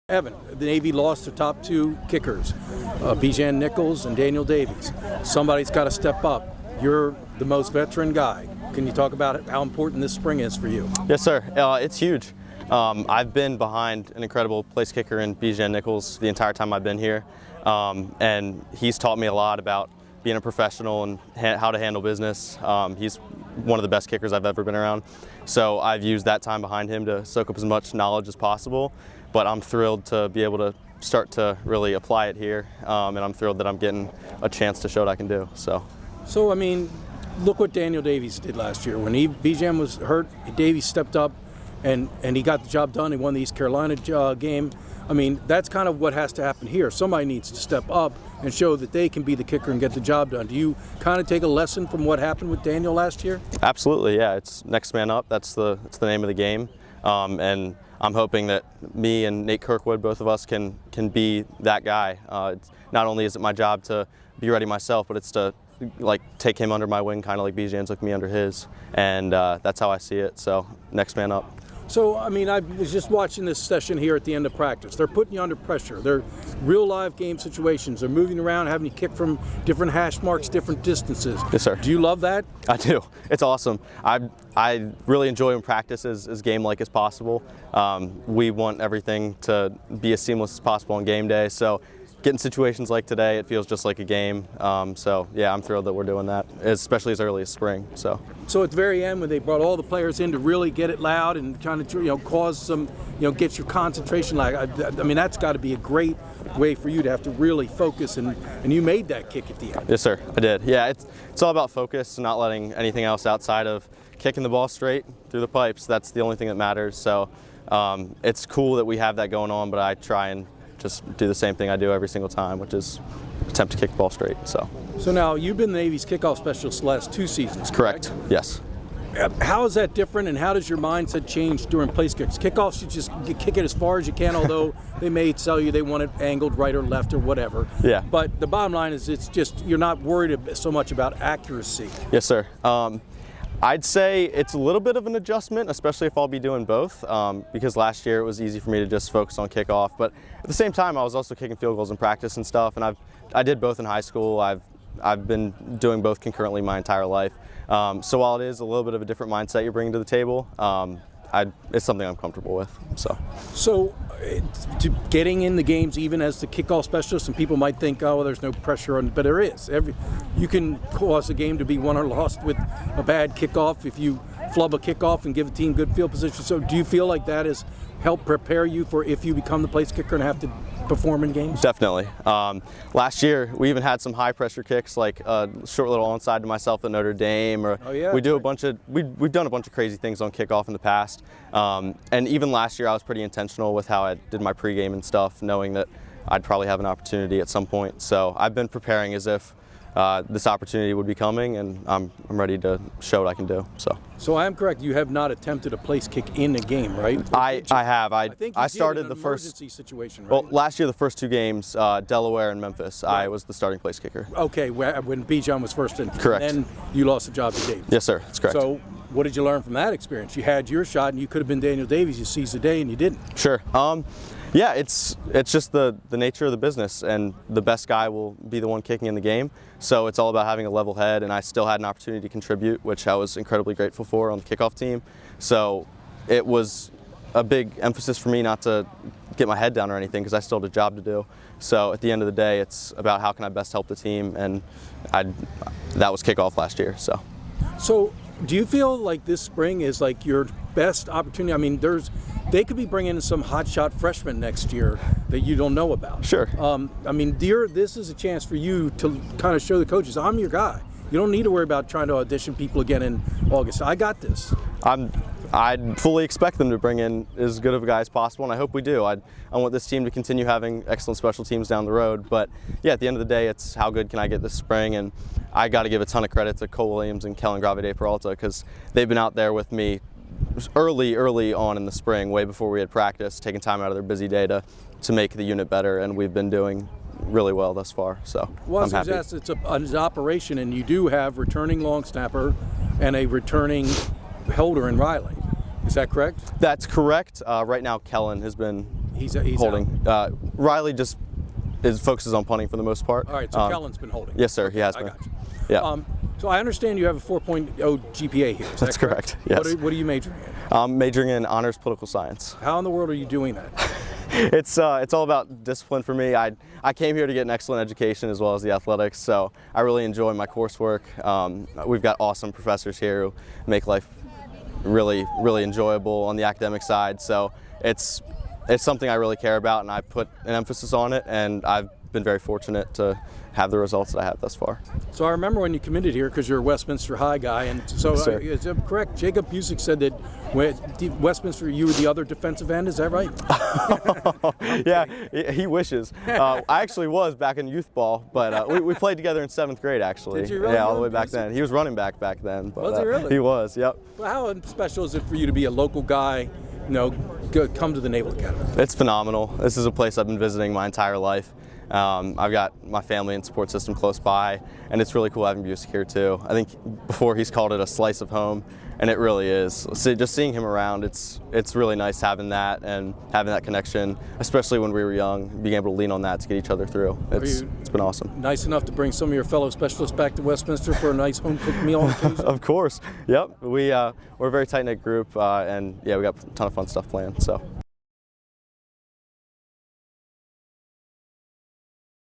Evan, the Navy lost their top two kickers, Bijan Nichols and Daniel Davies. Somebody's got to step up. You're the most veteran guy. Can you talk about how important this spring is for you? Yes, sir. It's huge. I've been behind an incredible place kicker in Bijan Nichols the entire time I've been here, and he's taught me a lot about being a professional and how to handle business. He's one of the best kickers I've ever been around, so I've used that time behind him to soak up as much knowledge as possible. But I'm thrilled to be able to start to really apply it here, and I'm thrilled that I'm getting a chance to show what I can do. So I mean, look what Daniel Davies did last year. When Bijan was hurt, Davies stepped up and he got the job done. He won the East Carolina game. I mean, that's kind of what has to happen here. Somebody needs to step up and show that they can be the kicker and get the job done. Do you kind of take a lesson from what happened with Daniel last year? Absolutely, yeah. It's next man up. That's the name of the game, and I'm hoping that me and Nate Kirkwood, both of us, can be that guy. Not only is it my job to be ready myself, but it's to take him under my wing, kind of like Bijan took me under his, and that's how I see it. So next man up. So, I mean, I was just watching this session here at the end of practice. They're putting you under pressure. They're real live game situations. They're moving around, having you kick from different hash marks, different distances. Yes, sir. Do you love that? I do. It's awesome. I really enjoy when practice is as game-like as possible. We want everything to be as seamless as possible on game day. So getting situations like today, it feels just like a game. So yeah, I'm thrilled that we're doing that, especially as early as spring. So at the very end, when they brought all the players in to really get it loud and kind of cause some, get your concentration. I mean, that's got to be a great way for you to have to really focus, and you made that kick at the end. Yes, sir, I did. Yeah, it's all about focus and not letting anything else outside of kicking the ball straight through the pipes. That's the only thing that matters. So it's cool that we have that going on, but I try and just do the same thing I do every single time, which is attempt to kick the ball straight. So now you've been the Navy's kickoff specialist the last 2 seasons. Correct. Yes. How is that different, and how does your mindset change during place kicks? Kickoffs, you just kick it as far as you can, although they may tell you they want it angled right or left or whatever. Yeah. But the bottom line is it's just you're not worried so much about accuracy. Yes, sir. I'd say it's a little bit of an adjustment, especially if I'll be doing both, because last year it was easy for me to just focus on kickoff. But at the same time, I was also kicking field goals in practice and stuff, and I did both in high school. I've been doing both concurrently my entire life. So while it is a little bit of a different mindset you're bringing to the table, it's something I'm comfortable with. So to getting in the games even as the kickoff specialist, and people might think, oh, well, there's no pressure on it, but there is. You can cause a game to be won or lost with a bad kickoff if you flub a kickoff and give a team good field position. So do you feel like that has helped prepare you for if you become the place kicker and have to perform in games? Definitely. Last year we even had some high pressure kicks, like a short little onside to myself at Notre Dame, or we've done a bunch of crazy things on kickoff in the past. And even last year I was pretty intentional with how I did my pregame and stuff, knowing that I'd probably have an opportunity at some point. So I've been preparing as if this opportunity would be coming, and I'm ready to show what I can do. So I am correct. You have not attempted a place kick in a game, right? I have. I think you started did in the an first emergency situation, right? Well, last year the first 2 games, Delaware and Memphis, right. I was the starting place kicker. Okay, when Bijan was first in. Correct. And then you lost the job to Davies. Yes, sir. That's correct. So what did you learn from that experience? You had your shot, and you could have been Daniel Davies. You seized the day, and you didn't. Sure. Yeah, it's just the nature of the business, and the best guy will be the one kicking in the game. So it's all about having a level head, and I still had an opportunity to contribute, which I was incredibly grateful for on the kickoff team. So it was a big emphasis for me not to get my head down or anything, because I still had a job to do. So at the end of the day, it's about how can I best help the team, and that was kickoff last year. So do you feel like this spring is like your best opportunity? I mean, they could be bringing in some hotshot freshmen next year that you don't know about. Sure. I mean, this is a chance for you to kind of show the coaches, I'm your guy. You don't need to worry about trying to audition people again in August. I got this. I'd fully expect them to bring in as good of a guy as possible, and I hope we do. I want this team to continue having excellent special teams down the road. But yeah, at the end of the day, it's how good can I get this spring, and I got to give a ton of credit to Cole Williams and Kellen Gravide-Peralta, because they've been out there with me early on in the spring, way before we had practice, taking time out of their busy day to make the unit better, and we've been doing really well thus far. So I'm happy. It's an operation, and you do have returning long snapper and a returning holder in Riley. Is that correct? That's correct. Right now, Kellen has been He's holding. out. Riley just focuses on punting for the most part. All right, so Kellen's been holding. Yes, sir. He has been. I got you. Yeah. So I understand you have a 4.0 GPA here. Is That's that correct? Yes. What are you majoring in? I'm majoring in honors political science. How in the world are you doing that? It's all about discipline for me. I came here to get an excellent education as well as the athletics, so I really enjoy my coursework. We've got awesome professors here who make life really enjoyable on the academic side. So it's something I really care about, and I put an emphasis on it, and I've been very fortunate to have the results that I have thus far. So I remember when you committed here, because you're a Westminster High guy, and so Yes, sir. is it correct? Jacob Busick said that when Westminster, you were the other defensive end. Is that right? Yeah, he wishes. I actually was back in youth ball, but we played together in 7th grade actually. Did you really? Yeah, all the way back then. He was running back then. But, Was he really? He was. Yep. Well, how special is it for you to be a local guy? Come to the Naval Academy. It's phenomenal. This is a place I've been visiting my entire life. I've got my family and support system close by, and it's really cool having Busick here too. I think before he's called it a slice of home, and it really is. So just seeing him around, it's really nice having that and having that connection, especially when we were young, being able to lean on that to get each other through. It's been awesome. Nice enough to bring some of your fellow specialists back to Westminster for a nice home-cooked meal on occasion? Of course. Yep. We're a very tight-knit group, and yeah, we got a ton of fun stuff planned. So.